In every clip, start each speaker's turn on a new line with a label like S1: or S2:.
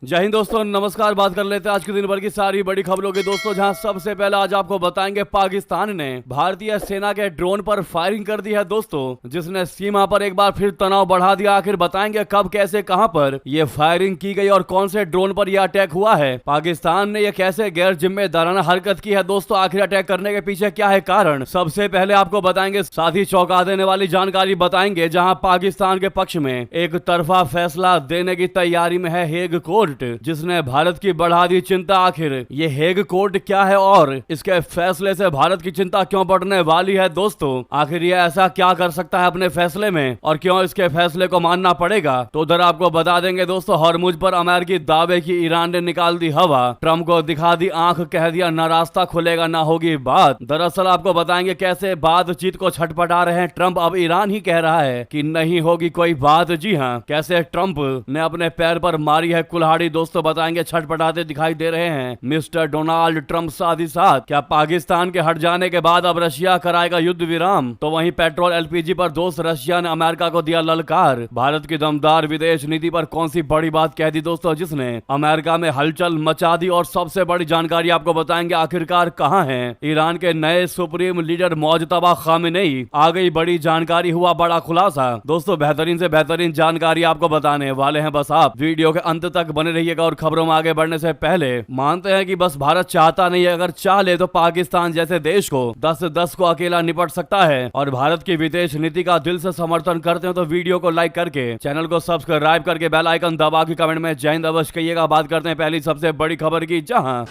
S1: जय हिंद दोस्तों, नमस्कार। बात कर लेते हैं आज के दिन भर की सारी बड़ी खबरों की दोस्तों, जहां सबसे पहले आज आपको बताएंगे पाकिस्तान ने भारतीय सेना के ड्रोन पर फायरिंग कर दी है दोस्तों, जिसने सीमा पर एक बार फिर तनाव बढ़ा दिया। आखिर बताएंगे कब, कैसे, कहां पर ये फायरिंग की गई और कौन से ड्रोन पर यह अटैक हुआ है। पाकिस्तान ने यह कैसे गैर जिम्मेदाराना हरकत की है दोस्तों, आखिर अटैक करने के पीछे क्या है कारण, सबसे पहले आपको बताएंगे। साथ ही चौंका देने वाली जानकारी बताएंगे, जहां पाकिस्तान के पक्ष में एक तरफा फैसला देने की तैयारी में है हेग कोर्ट, जिसने भारत की बढ़ा दी चिंता। आखिर ये हेग कोर्ट क्या है और इसके फैसले से भारत की चिंता क्यों बढ़ने वाली है दोस्तों। आखिर ये ऐसा क्या कर सकता है अपने फैसले में और क्यों इसके फैसले को मानना पड़ेगा, तो उधर आपको बता देंगे दोस्तों। हॉर्मुज पर अमेरिकी दावे की ईरान ने निकाल दी हवा, ट्रंप को दिखा दी आंख, कह दिया न रास्ता खुलेगा ना होगी बात। दरअसल आपको बताएंगे कैसे बातचीत को छटपटा रहे हैं ट्रंप। अब ईरान ही कह रहा है कि नहीं होगी कोई बात। जी हाँ, कैसे ट्रंप ने अपने पैर पर मारी है कुल्हाड़ी दोस्तों, बताएंगे। छटपटाते दिखाई दे रहे हैं मिस्टर डोनाल्ड ट्रंप। साथ ही साथ क्या पाकिस्तान के हट जाने के बाद अब रशिया कराएगा युद्ध विराम, तो वहीं पेट्रोल एलपीजी पर दोस्त रशिया ने अमेरिका को दिया ललकार। भारत की दमदार विदेश नीति पर कौन सी बड़ी बात कह दी दोस्तों, जिसने अमेरिका में हलचल मचा दी। और सबसे बड़ी जानकारी आपको बताएंगे आखिरकार कहां है ईरान के नए सुप्रीम लीडर मौजतबा खामेनेई। आ गई बड़ी जानकारी, हुआ बड़ा खुलासा दोस्तों। बेहतरीन से बेहतरीन जानकारी आपको बताने वाले हैं, बस आप वीडियो के अंत तक बने रहिएगा। और खबरों में आगे बढ़ने से पहले मानते हैं कि बस भारत चाहता नहीं है, अगर चाह ले तो पाकिस्तान जैसे देश को 10-10 को अकेला निपट सकता है। और भारत की विदेश नीति का दिल से समर्थन करते हैं तो वीडियो को लाइक करके, चैनल को सब्सक्राइब करके, बेल आइकन दबा के कमेंट में जय हिंद अवश्य कहिएगा। बात करते हैं पहली सबसे बड़ी खबर की, जहां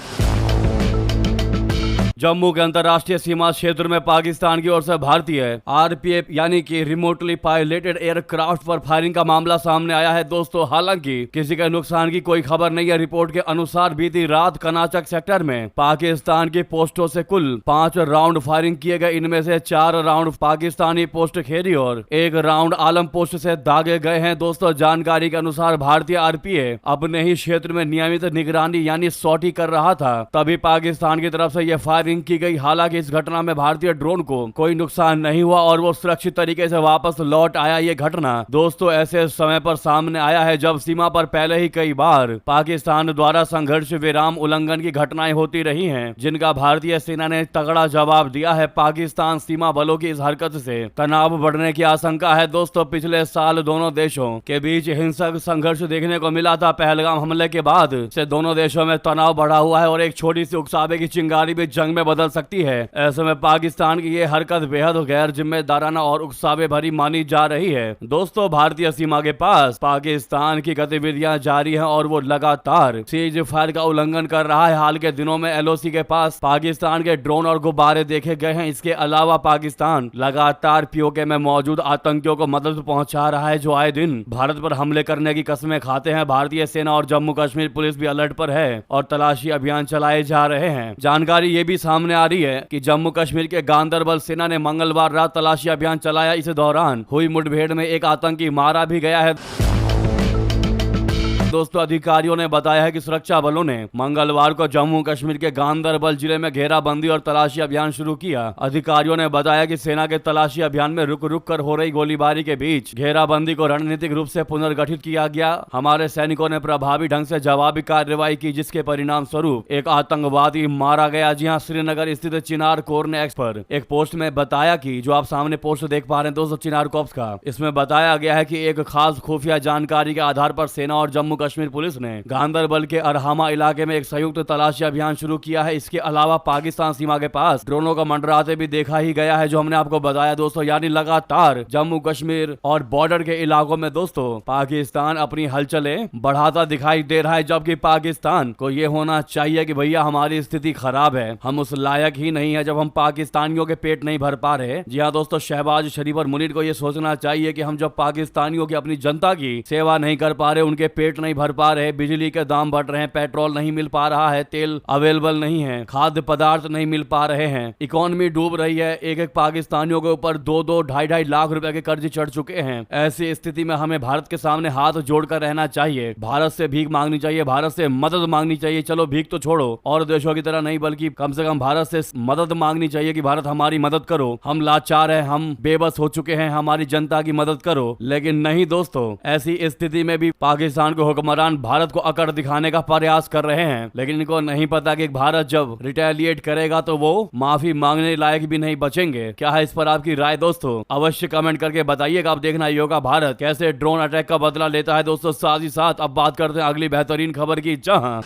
S1: जम्मू के अंतर्राष्ट्रीय सीमा क्षेत्र में पाकिस्तान की ओर से भारतीय आरपीएफ यानी कि रिमोटली पायलटेड एयरक्राफ्ट पर फायरिंग का मामला सामने आया है दोस्तों। हालांकि किसी के नुकसान की कोई खबर नहीं है। रिपोर्ट के अनुसार बीती रात कनाचक सेक्टर में पाकिस्तान की पोस्टों से कुल 5 राउंड फायरिंग किए गए। इनमें से 4 राउंड पाकिस्तानी पोस्ट खेरी और 1 राउंड आलम पोस्ट से दागे गए हैं दोस्तों। जानकारी के अनुसार भारतीय आरपीएफ अपने ही क्षेत्र में नियमित निगरानी यानी सॉटी कर रहा था, तभी पाकिस्तान की तरफ से यह फायरिंग की गई। हालांकि इस घटना में भारतीय ड्रोन को कोई नुकसान नहीं हुआ और वो सुरक्षित तरीके से वापस लौट आया। ये घटना दोस्तों ऐसे समय पर सामने आया है जब सीमा पर पहले ही कई बार पाकिस्तान द्वारा संघर्ष विराम उल्लंघन की घटनाएं होती रही हैं, जिनका भारतीय सेना ने तगड़ा जवाब दिया है। पाकिस्तान सीमा बलों की इस हरकत से तनाव बढ़ने की आशंका है दोस्तों। पिछले साल दोनों देशों के बीच हिंसक संघर्ष देखने को मिला था। पहलगाम हमले के बाद से दोनों देशों में तनाव बढ़ा हुआ है और एक छोटी सी उकसावे की चिंगारी भी जंग में बदल सकती है। ऐसे में पाकिस्तान की ये हरकत बेहद गैर जिम्मेदाराना और उकसावे भरी मानी जा रही है दोस्तों। भारतीय सीमा के पास पाकिस्तान की गतिविधियां जारी हैं और वो लगातार सीज फायर का उल्लंघन कर रहा है। हाल के दिनों में एलओसी के पास पाकिस्तान के ड्रोन और गुब्बारे देखे गए हैं। इसके अलावा पाकिस्तान लगातार पीओके में मौजूद आतंकियों को मदद पहुंचा रहा है, जो आए दिन भारत पर हमले करने की कसमें खाते हैं। भारतीय सेना और जम्मू कश्मीर पुलिस भी अलर्ट पर है और तलाशी अभियान चलाए जा रहे हैं। जानकारी ये भी सामने आ रही है कि जम्मू कश्मीर के गांदरबल सेना ने मंगलवार रात तलाशी अभियान चलाया। इस दौरान हुई मुठभेड़ में एक आतंकी मारा भी गया है दोस्तों। अधिकारियों ने बताया है कि सुरक्षा बलों ने मंगलवार को जम्मू कश्मीर के गांदरबल जिले में घेराबंदी और तलाशी अभियान शुरू किया। अधिकारियों ने बताया कि सेना के तलाशी अभियान में रुक रुक कर हो रही गोलीबारी के बीच घेराबंदी को रणनीतिक रूप से पुनर्गठित किया गया। हमारे सैनिकों ने प्रभावी ढंग से जवाबी कार्रवाई की, जिसके परिणाम स्वरूप एक आतंकवादी मारा गया। जी हाँ, श्रीनगर स्थित चिनार कोर ने एक्स पर एक पोस्ट में बताया कि जो आप सामने पोस्ट देख पा रहे हैं दोस्तों चिनार कॉर्प्स का, इसमें बताया गया है कि एक खास खुफिया जानकारी के आधार पर सेना और जम्मू कश्मीर पुलिस ने गांदरबल के अरहामा इलाके में एक संयुक्त तलाशी अभियान शुरू किया है। इसके अलावा पाकिस्तान सीमा के पास ड्रोनों को मंडराते भी देखा ही गया है, जो हमने आपको बताया दोस्तों। यानी लगातार जम्मू कश्मीर और बॉर्डर के इलाकों में दोस्तों पाकिस्तान अपनी हलचलें बढ़ाता दिखाई दे रहा है, जबकि पाकिस्तान को यह होना चाहिए कि भैया हमारी स्थिति खराब है, हम उस लायक ही नहीं है जब हम पाकिस्तानियों के पेट नहीं भर पा रहे। जी हाँ दोस्तों, शहबाज शरीफ और मुनीर को यह सोचना चाहिए कि हम जब पाकिस्तानियों की अपनी जनता की सेवा नहीं कर पा रहे, उनके पेट नहीं भर पा रहे, बिजली के दाम बढ़ रहे हैं, पेट्रोल नहीं मिल पा रहा है, तेल अवेलेबल नहीं है, खाद्य पदार्थ नहीं मिल पा रहे हैं, इकोनॉमी डूब रही है, एक एक पाकिस्तानियों के ऊपर 2-2, 2.5 लाख रुपए के कर्ज चढ़ चुके हैं। ऐसी स्थिति में हमें भारत के सामने हाथ जोड़कर रहना चाहिए, भारत से भीख मांगनी चाहिए, भारत से मदद मांगनी चाहिए। चलो भीख तो छोड़ो और देशों की तरह नहीं, बल्कि कम से कम भारत से मदद मांगनी चाहिए कि भारत हमारी मदद करो, हम लाचार हैं, हम बेबस हो चुके हैं, हमारी जनता की मदद करो। लेकिन नहीं दोस्तों, ऐसी स्थिति में भी पाकिस्तान को हुक्मरान भारत को अकड़ दिखाने का प्रयास कर रहे हैं, लेकिन इनको नहीं पता कि भारत जब रिटेलिएट करेगा तो वो माफी मांगने लायक भी नहीं बचेंगे। क्या है इस पर आपकी राय दोस्तों? अवश्य कमेंट करके बताइएगा। आप देखना ही होगा भारत कैसे ड्रोन अटैक का बदला लेता है दोस्तों। साथ ही साथ अब बात करते हैं अगली बेहतरीन खबर की, जहां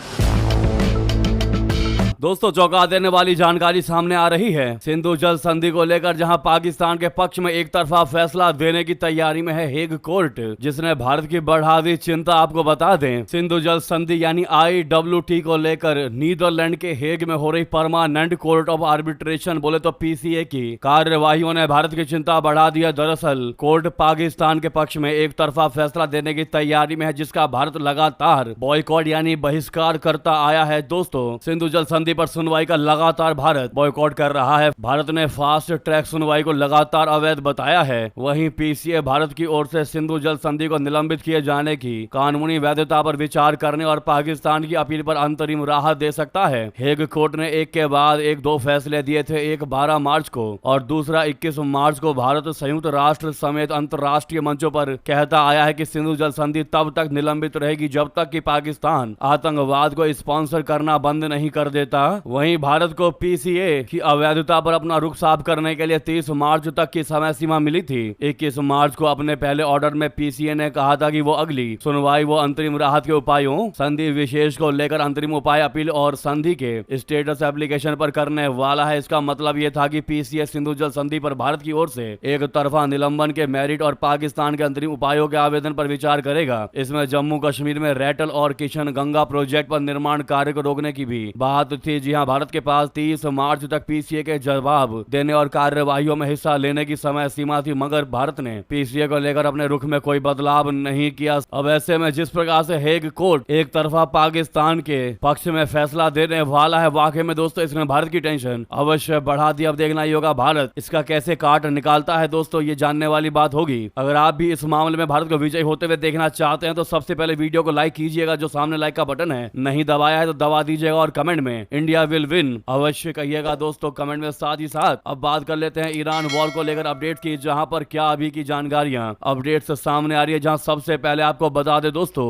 S1: दोस्तों चौंका देने वाली जानकारी सामने आ रही है सिंधु जल संधि को लेकर, जहां पाकिस्तान के पक्ष में एक तरफा फैसला देने की तैयारी में है हेग कोर्ट, जिसने भारत की बढ़ा दी चिंता। आपको बता दें, सिंधु जल संधि यानी IWT को लेकर नीदरलैंड के हेग में हो रही परमानेंट कोर्ट ऑफ आर्बिट्रेशन बोले तो PCA की कार्यवाहियों ने भारत की चिंता बढ़ा दी है। दरअसल कोर्ट पाकिस्तान के पक्ष में एक तरफा फैसला देने की तैयारी में है, जिसका भारत लगातार बॉयकॉट यानी बहिष्कार करता आया है। दोस्तों सिंधु जल संधि पर सुनवाई का लगातार भारत बॉयकॉट कर रहा है। भारत ने फास्ट ट्रैक सुनवाई को लगातार अवैध बताया है। वहीं PCA भारत की ओर से सिंधु जल संधि को निलंबित किए जाने की कानूनी वैधता पर विचार करने और पाकिस्तान की अपील पर अंतरिम राहत दे सकता है। हेग कोर्ट ने एक के बाद एक दो फैसले दिए थे, एक 12 मार्च को और दूसरा 21 मार्च को। भारत संयुक्त राष्ट्र समेत अंतर्राष्ट्रीय मंचों पर कहता आया है कि सिंधु जल संधि तब तक निलंबित रहेगी जब तक कि पाकिस्तान आतंकवाद को स्पॉन्सर करना बंद नहीं कर देता। वहीं भारत को PCA की अवैधता पर अपना रुख साफ करने के लिए 30 मार्च तक की समय सीमा मिली थी। 21 मार्च को अपने पहले ऑर्डर में PCA ने कहा था कि वो अगली सुनवाई वो अंतरिम राहत के उपायों, संधि विशेष को लेकर अंतरिम उपाय अपील और संधि के स्टेटस एप्लीकेशन पर करने वाला है। इसका मतलब ये था कि PCA सिंधु जल संधि पर भारत की ओर से एक तरफा निलंबन के मेरिट और पाकिस्तान के अंतरिम उपायों के आवेदन पर विचार करेगा। इसमें जम्मू कश्मीर में रैटल और किशन गंगा प्रोजेक्ट पर निर्माण कार्य को रोकने की भी बात थी। जी हां, भारत के पास 30 मार्च तक PCA के जवाब देने और कार्यवाहियों में हिस्सा लेने की समय सीमा थी, मगर भारत ने PCA को लेकर अपने रुख में कोई बदलाव नहीं किया। अब ऐसे में जिस प्रकार से हेग कोर्ट एक तरफा पाकिस्तान के पक्ष में फैसला देने वाला है, वाकई में दोस्तों इसने भारत की टेंशन अवश्य बढ़ा दी। अब देखना ही होगा भारत इसका कैसे काट निकालता है। दोस्तों ये जानने वाली बात होगी। अगर आप भी इस मामले में भारत को विजयी होते हुए देखना चाहते हैं तो सबसे पहले वीडियो को लाइक कीजिएगा, जो सामने लाइक का बटन है नहीं दबाया है तो दबा दीजिएगा, और कमेंट में इंडिया विल विन अवश्य कहिएगा दोस्तों कमेंट में। साथ ही साथ अब बात कर लेते हैं ईरान वॉर को लेकर अपडेट की, जहां पर क्या अभी की जानकारियां अपडेट्स सामने आ रही है। जहां सबसे पहले आपको बता दे दोस्तों,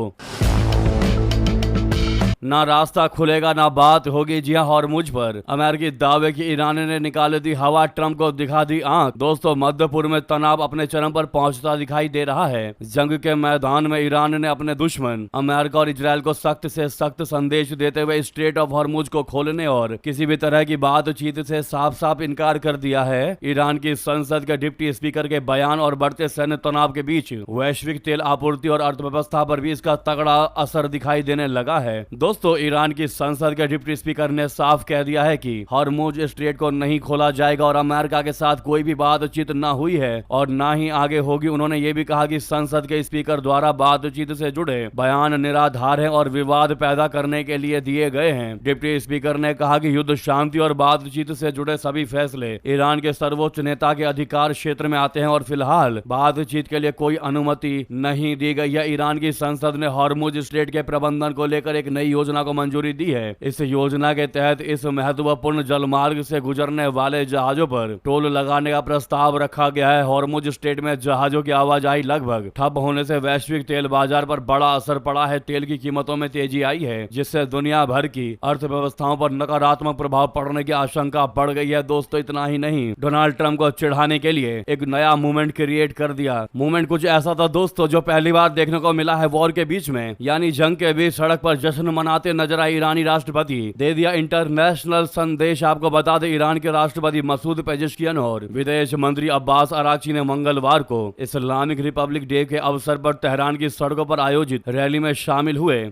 S1: ना रास्ता खुलेगा ना बात होगी। जी हां, हॉर्मुज पर अमेरिकी दावे की ईरान ने निकाल दी हवा, ट्रंप को दिखा दी आंख। दोस्तों मध्य पूर्व में तनाव अपने चरम पर पहुंचता दिखाई दे रहा है। जंग के मैदान में ईरान ने अपने दुश्मन अमेरिका और इजराइल को सख्त से सख्त संदेश देते हुए स्ट्रेट ऑफ हॉर्मुज को खोलने और किसी भी तरह की बातचीत से साफ साफ इनकार कर दिया है। ईरान की संसद के डिप्टी स्पीकर के बयान और बढ़ते सैन्य तनाव के बीच वैश्विक तेल आपूर्ति और अर्थव्यवस्था पर भी इसका तगड़ा असर दिखाई देने लगा है। दोस्तों ईरान की संसद के डिप्टी स्पीकर ने साफ कह दिया है कि हॉर्मुज स्ट्रेट को नहीं खोला जाएगा और अमेरिका के साथ कोई भी बातचीत ना हुई है और ना ही आगे होगी। उन्होंने ये भी कहा कि संसद के स्पीकर द्वारा बातचीत से जुड़े बयान निराधार हैं और विवाद पैदा करने के लिए दिए गए हैं। डिप्टी स्पीकर ने कहा कि युद्ध शांति और बातचीत से जुड़े सभी फैसले ईरान के सर्वोच्च नेता के अधिकार क्षेत्र में आते हैं और फिलहाल बातचीत के लिए कोई अनुमति नहीं दी गई है। ईरान की संसद ने हॉर्मुज स्ट्रेट के प्रबंधन को लेकर एक नई योजना को मंजूरी दी है। इस योजना के तहत इस महत्वपूर्ण जलमार्ग से गुजरने वाले जहाजों पर टोल लगाने का प्रस्ताव रखा गया है। हॉर्मुज स्ट्रेट में जहाजों की आवाजाही लगभग ठप होने से वैश्विक तेल बाजार पर बड़ा असर पड़ा है। तेल की कीमतों में तेजी आई है, जिससे दुनिया भर की अर्थव्यवस्थाओं पर नकारात्मक प्रभाव पड़ने की आशंका बढ़ गई है। दोस्तों इतना ही नहीं, डोनाल्ड ट्रंप को चिढ़ाने के लिए एक नया मूवमेंट क्रिएट कर दिया। मूवमेंट कुछ ऐसा था दोस्तों जो पहली बार देखने को मिला है वॉर के बीच में, यानी जंग के बीच सड़क पर जश्न मनाते नजर आए ईरानी राष्ट्रपति। दे दिया इंटरनेशनल संदेश। आपको बता दें ईरान के राष्ट्रपति मसूद पेजेश्कियन और विदेश मंत्री अब्बास अराक्ची ने मंगलवार को इस्लामिक रिपब्लिक डे के अवसर पर तेहरान की सड़कों पर आयोजित रैली में शामिल हुए।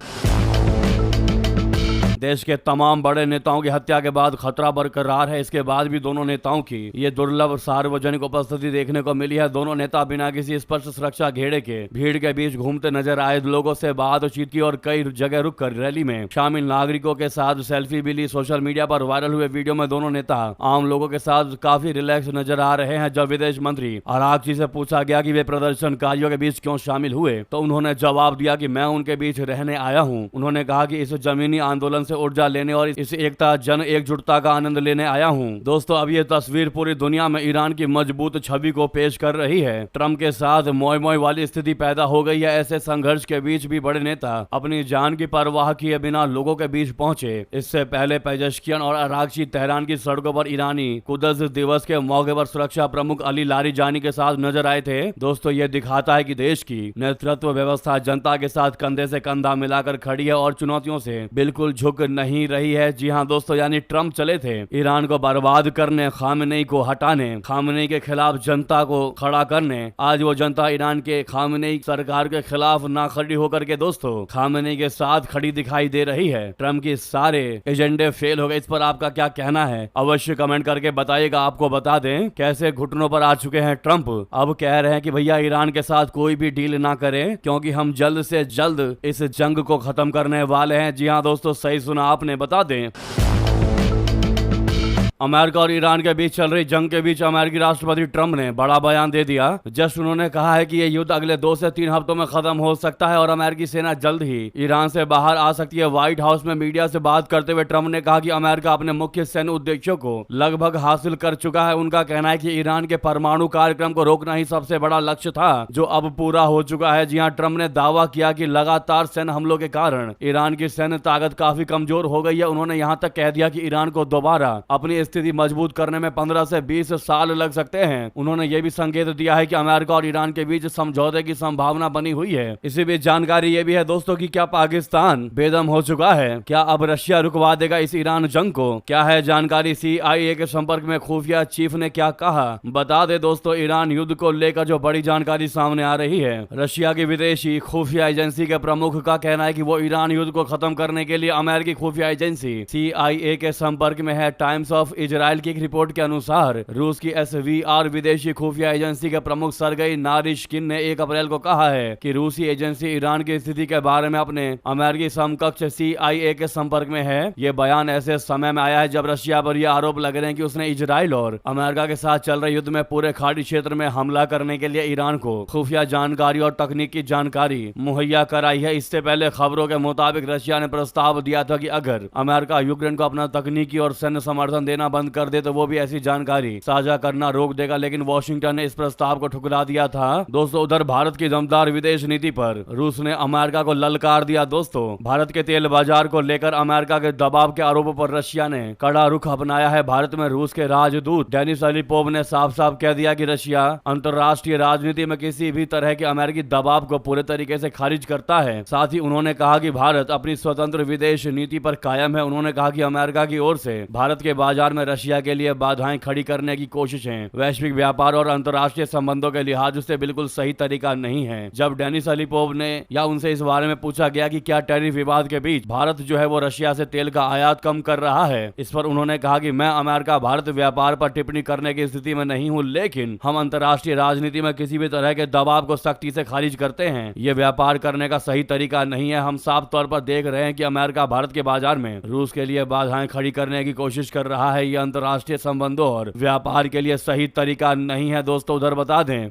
S1: देश के तमाम बड़े नेताओं की हत्या के बाद खतरा बरकरार है। इसके बाद भी दोनों नेताओं की ये दुर्लभ सार्वजनिक उपस्थिति देखने को मिली है। दोनों नेता बिना किसी स्पष्ट सुरक्षा घेरे के भीड़ के बीच घूमते नजर आए, लोगों से बातचीत की और कई जगह रुककर रैली में शामिल नागरिकों के साथ सेल्फी भी ली। सोशल मीडिया पर वायरल हुए वीडियो में दोनों नेता आम लोगों के साथ काफी रिलैक्स नजर आ रहे हैं। जब विदेश मंत्री अराक्ची से पूछा गया कि वे प्रदर्शनकारियों के बीच क्यों शामिल हुए तो उन्होंने जवाब दिया कि मैं उनके बीच रहने आया हूँ। उन्होंने कहा कि इस जमीनी आंदोलन से ऊर्जा लेने और इस एकता जन एकजुटता का आनंद लेने आया हूँ। दोस्तों अब ये तस्वीर पूरी दुनिया में ईरान की मजबूत छवि को पेश कर रही है। ट्रंप के साथ मोय मोय वाली स्थिति पैदा हो गई है। ऐसे संघर्ष के बीच भी बड़े नेता अपनी जान की परवाह किए बिना लोगों के बीच पहुंचे। इससे पहले पेजेश्कियन और अरागची तेहरान की सड़कों पर ईरानी कुदस दिवस के मौके पर सुरक्षा प्रमुख अली लारीजानी के साथ नजर आए थे। दोस्तों ये दिखाता है कि देश की नेतृत्व व्यवस्था जनता के साथ कंधे से कंधा मिलाकर खड़ी है और चुनौतियों से बिल्कुल झुक नहीं रही है। जी हाँ दोस्तों, यानी ट्रंप चले थे ईरान को बर्बाद करने, खामनेई को हटाने, खामनेई के खिलाफ जनता को खड़ा करने। आज वो जनता ईरान के खामनेई सरकार के खिलाफ ना खड़ी होकर के दोस्तों खामनेई के साथ खड़ी दिखाई दे रही है। ट्रंप के सारे एजेंडे फेल हो गए। इस पर आपका क्या कहना है अवश्य कमेंट करके बताइएगा। आपको बता दें कैसे घुटनों पर आ चुके हैं ट्रंप। अब कह रहे हैं कि भैया ईरान के साथ कोई भी डील ना करें क्योंकि हम जल्द से जल्द इस जंग को खत्म करने वाले हैं। जी हाँ दोस्तों, सही सुना आपने। बता दें अमेरिका और ईरान के बीच चल रही जंग के बीच अमेरिकी राष्ट्रपति ट्रंप ने बड़ा बयान दे दिया। जस्ट उन्होंने कहा है कि ये युद्ध अगले 2 से 3 हफ्तों में खत्म हो सकता है और अमेरिकी सेना जल्द ही ईरान से बाहर आ सकती है। व्हाइट हाउस में मीडिया से बात करते हुए ट्रंप ने कहा कि अमेरिका अपने मुख्य सैन्य उद्देश्यों को लगभग हासिल कर चुका है। उनका कहना है कि ईरान के परमाणु कार्यक्रम को रोकना ही सबसे बड़ा लक्ष्य था जो अब पूरा हो चुका है। जी हाँ, ट्रंप ने दावा किया कि लगातार सैन्य हमलों के कारण ईरान की सैन्य ताकत काफी कमजोर हो गई है। उन्होंने यहाँ तक कह दिया कि ईरान को दोबारा अपनी स्थिति मजबूत करने में 15 से 20 साल लग सकते हैं। उन्होंने ये भी संकेत दिया है कि अमेरिका और ईरान के बीच समझौते की संभावना बनी हुई है। इसी बीच जानकारी ये भी है दोस्तों कि क्या पाकिस्तान बेदम हो चुका है? क्या अब रशिया रुकवा देगा इस ईरान जंग को? क्या है जानकारी? CIA के संपर्क में खुफिया चीफ ने क्या कहा? बता दे दोस्तों ईरान युद्ध को लेकर जो बड़ी जानकारी सामने आ रही है। रशिया की विदेशी खुफिया एजेंसी के प्रमुख का कहना है कि वो ईरान युद्ध को खत्म करने के लिए अमेरिकी खुफिया एजेंसी CIA के संपर्क में है। टाइम्स ऑफ इजराइल की रिपोर्ट के अनुसार रूस की SVR विदेशी खुफिया एजेंसी के प्रमुख सरगई नारिश्किन ने 1 अप्रैल को कहा है कि रूसी एजेंसी ईरान की स्थिति के बारे में अपने अमेरिकी समकक्ष CIA के संपर्क में है। ये बयान ऐसे समय में आया है जब रशिया पर यह आरोप लग रहे हैं कि उसने इजराइल और अमेरिका के साथ चल रहे युद्ध में पूरे खाड़ी क्षेत्र में हमला करने के लिए ईरान को खुफिया जानकारी और तकनीकी जानकारी मुहैया कराई है। इससे पहले खबरों के मुताबिक रशिया ने प्रस्ताव दिया था कि अगर अमेरिका यूक्रेन को अपना तकनीकी और सैन्य समर्थन देना बंद कर दे तो वो भी ऐसी जानकारी साझा करना रोक देगा, लेकिन वॉशिंगटन ने इस प्रस्ताव को ठुकरा दिया था। दोस्तों उधर भारत की दमदार विदेश नीति पर रूस ने अमेरिका को ललकार दिया। दोस्तों भारत के तेल बाजार को लेकर अमेरिका के दबाव के आरोपों पर रशिया ने कड़ा रुख अपनाया है। भारत में रूस के राजदूत डेनिस अलीपोव ने साफ साफ कह दिया कि रशिया अंतर्राष्ट्रीय राजनीति में किसी भी तरह के अमेरिकी दबाव को पूरे तरीके से खारिज करता है। साथ ही उन्होंने कहा कि भारत अपनी स्वतंत्र विदेश नीति पर कायम है। उन्होंने कहा कि अमेरिका की ओर से भारत के बाजार में रशिया के लिए बाधाएं खड़ी करने की कोशिशें वैश्विक व्यापार और अंतर्राष्ट्रीय संबंधों के लिहाज से बिल्कुल सही तरीका नहीं है। जब डेनिस अलीपोव ने या उनसे इस बारे में पूछा गया कि क्या टैरिफ विवाद के बीच भारत जो है वो रशिया से तेल का आयात कम कर रहा है, इस पर उन्होंने कहा कि मैं अमेरिका भारत व्यापार पर टिप्पणी करने की स्थिति में नहीं हूं, लेकिन हम अंतर्राष्ट्रीय राजनीति में किसी भी तरह के दबाव को सख्ती से खारिज करते हैं। ये व्यापार करने का सही तरीका नहीं है। हम साफ तौर पर देख रहे हैं कि अमेरिका भारत के बाजार में रूस के लिए बाधाएं खड़ी करने की कोशिश कर रहा है। ये अंतर्राष्ट्रीय संबंधों और व्यापार के लिए सही तरीका नहीं है। दोस्तों उधर बता दें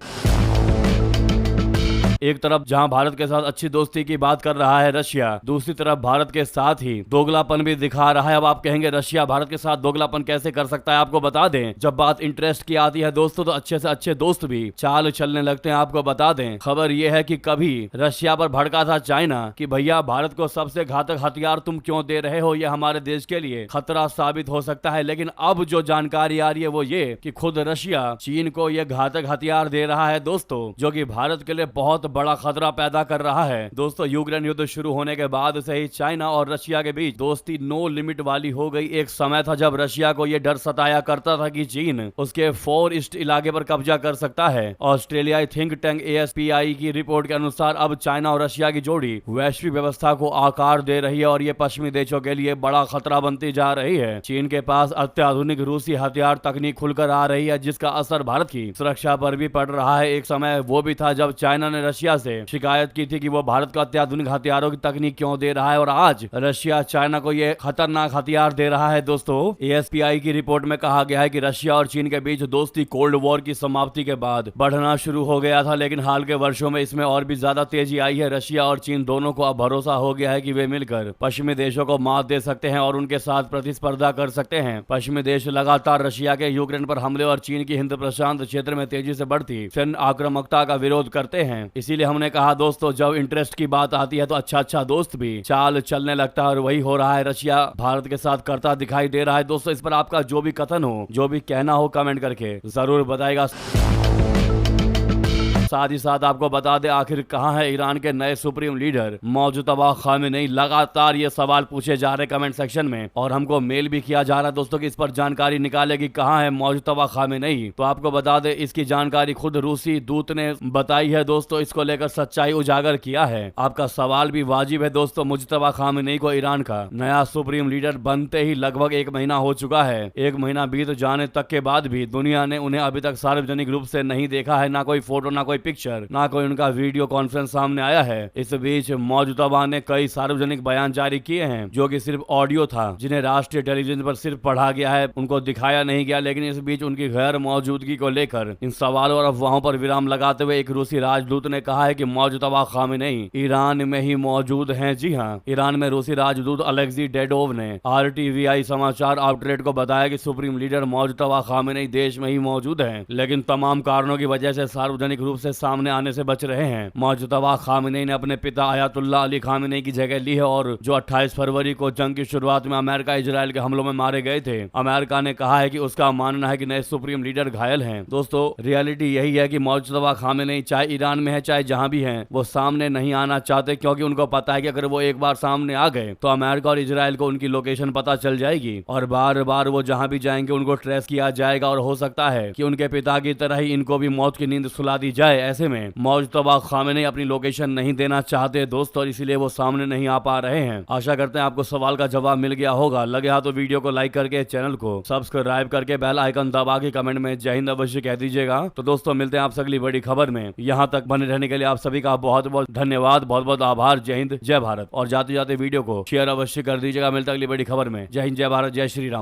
S1: एक तरफ जहां भारत के साथ अच्छी दोस्ती की बात कर रहा है रशिया, दूसरी तरफ भारत के साथ ही दोगलापन भी दिखा रहा है। अब आप कहेंगे रशिया भारत के साथ दोगलापन कैसे कर सकता है? आपको बता दें जब बात इंटरेस्ट की आती है दोस्तों तो अच्छे से अच्छे दोस्त भी चाल चलने लगते हैं। आपको बता दें खबर यह है कि कभी रशिया पर भड़का था चाइना कि भैया भारत को सबसे घातक हथियार तुम क्यों दे रहे हो, यह हमारे देश के लिए खतरा साबित हो सकता है। लेकिन अब जो जानकारी आ रही है वो ये कि खुद रशिया चीन को यह घातक हथियार दे रहा है दोस्तों, जो कि भारत के लिए बहुत बड़ा खतरा पैदा कर रहा है। दोस्तों यूक्रेन युद्ध शुरू होने के बाद से ही चाइना और रशिया के बीच दोस्ती नो लिमिट वाली हो गई। एक समय था जब रशिया को यह डर सताया करता था कि चीन उसके फोर ईस्ट इलाके पर कब्जा कर सकता है। ऑस्ट्रेलियाई थिंक टैंक ASPI की रिपोर्ट के अनुसार अब चाइना और रशिया की जोड़ी वैश्विक व्यवस्था को आकार दे रही है और ये पश्चिमी देशों के लिए बड़ा खतरा बनती जा रही है। चीन के पास अत्याधुनिक रूसी हथियार तकनीक खुलकर आ रही है जिसका असर भारत की सुरक्षा पर भी पड़ रहा है। एक समय वो भी था जब चाइना ने रशिया से शिकायत की थी कि वो भारत को अत्याधुनिक हथियारों की तकनीक क्यों दे रहा है, और आज रशिया चाइना को ये खतरनाक हथियार दे रहा है। दोस्तों, ASPI की रिपोर्ट में कहा गया है कि रशिया और चीन के बीच दोस्ती कोल्ड वॉर की समाप्ति के बाद बढ़ना शुरू हो गया था, लेकिन हाल के वर्षों में इसमें और भी ज्यादा तेजी आई है। रशिया और चीन दोनों को अब भरोसा हो गया है कि वे मिलकर पश्चिमी देशों को मात दे सकते हैं और उनके साथ प्रतिस्पर्धा कर सकते हैं। पश्चिमी देश लगातार रशिया के यूक्रेन पर हमले और चीन की हिंद प्रशांत क्षेत्र में तेजी से बढ़ती सैन्य आक्रामकता का विरोध करते हैं। इसीलिए हमने कहा दोस्तों, जब इंटरेस्ट की बात आती है तो अच्छा दोस्त भी चाल चलने लगता है, और वही हो रहा है। रशिया भारत के साथ करता दिखाई दे रहा है। दोस्तों, इस पर आपका जो भी कथन हो, जो भी कहना हो, कमेंट करके जरूर बताएगा। साथ ही साथ आपको बता दें, आखिर कहां है ईरान के नए सुप्रीम लीडर मौजूदा खामेनेई। लगातार ये सवाल पूछे जा रहे कमेंट सेक्शन में, और हमको मेल भी किया जा रहा है दोस्तों कि इस पर जानकारी निकाले कि कहां है मौजूदा खामेनेई। तो आपको बता दें, इसकी जानकारी खुद रूसी दूत ने बताई है दोस्तों। इसको लेकर सच्चाई उजागर किया है। आपका सवाल भी वाजिब है दोस्तों। मुजतबा खामेनेई को ईरान का नया सुप्रीम लीडर बनते ही लगभग 1 महीना हो चुका है। 1 महीना बीत जाने तक के बाद भी दुनिया ने उन्हें अभी तक सार्वजनिक रूप से नहीं देखा है। ना कोई फोटो, ना कोई पिक्चर, ना कोई उनका वीडियो कॉन्फ्रेंस सामने आया है। इस बीच मौजूदा ने कई सार्वजनिक बयान जारी किए हैं जो कि सिर्फ ऑडियो था, जिन्हें राष्ट्रीय टेलीविजन पर सिर्फ पढ़ा गया है, उनको दिखाया नहीं गया। लेकिन इस बीच उनकी गैर मौजूदगी को लेकर इन सवालों और अफवाहों पर विराम लगाते हुए एक रूसी राजदूत ने कहा है कि मौजूदा खामेनेई ईरान में ही मौजूद हैं। जी हाँ, ईरान में रूसी राजदूत अलेक्सी डेडोव ने RTVI समाचार आउटलेट को बताया कि सुप्रीम लीडर मौजूदा खामेनेई देश में ही मौजूद है, लेकिन तमाम कारणों की वजह से सार्वजनिक रूप से सामने आने से बच रहे हैं। मौजूदा खामेनेई ने अपने पिता आयतुल्लाह अली खामेनेई की जगह ली है, और जो 28 फरवरी को जंग की शुरुआत में अमेरिका इजराइल के हमलों में मारे गए थे। अमेरिका ने कहा है कि उसका मानना है कि नए सुप्रीम लीडर घायल हैं। दोस्तों, रियलिटी यही है कि मौजूदा खामेनेई चाहे ईरान में है चाहे जहां भी हैं, वो सामने नहीं आना चाहते, क्योंकि उनको पता है कि अगर वो एक बार सामने आ गए तो अमेरिका और इजराइल को उनकी लोकेशन पता चल जाएगी, और बार बार वो जहां भी जाएंगे उनको ट्रेस किया जाएगा, और हो सकता है कि उनके पिता की तरह ही इनको भी मौत की नींद सुला दी जाए। ऐसे में मौजूदा खामेनेई अपनी लोकेशन नहीं देना चाहते दोस्तों, और इसीलिए वो सामने नहीं आ पा रहे हैं। आशा करते हैं आपको सवाल का जवाब मिल गया होगा। लगे हाथ तो वीडियो को लाइक करके, चैनल को सब्सक्राइब करके, बेल आइकन दबा के कमेंट में जय हिंद अवश्य कह दीजिएगा। तो दोस्तों, मिलते हैं आपसे अगली बड़ी खबर में। यहाँ तक बने रहने के लिए आप सभी का बहुत बहुत धन्यवाद, बहुत बहुत आभार। जय हिंद, जय भारत। और जाते जाते वीडियो को शेयर अवश्य कर दीजिएगा। मिलते हैं अगली बड़ी खबर में। जय हिंद, जय भारत, जय श्री राम।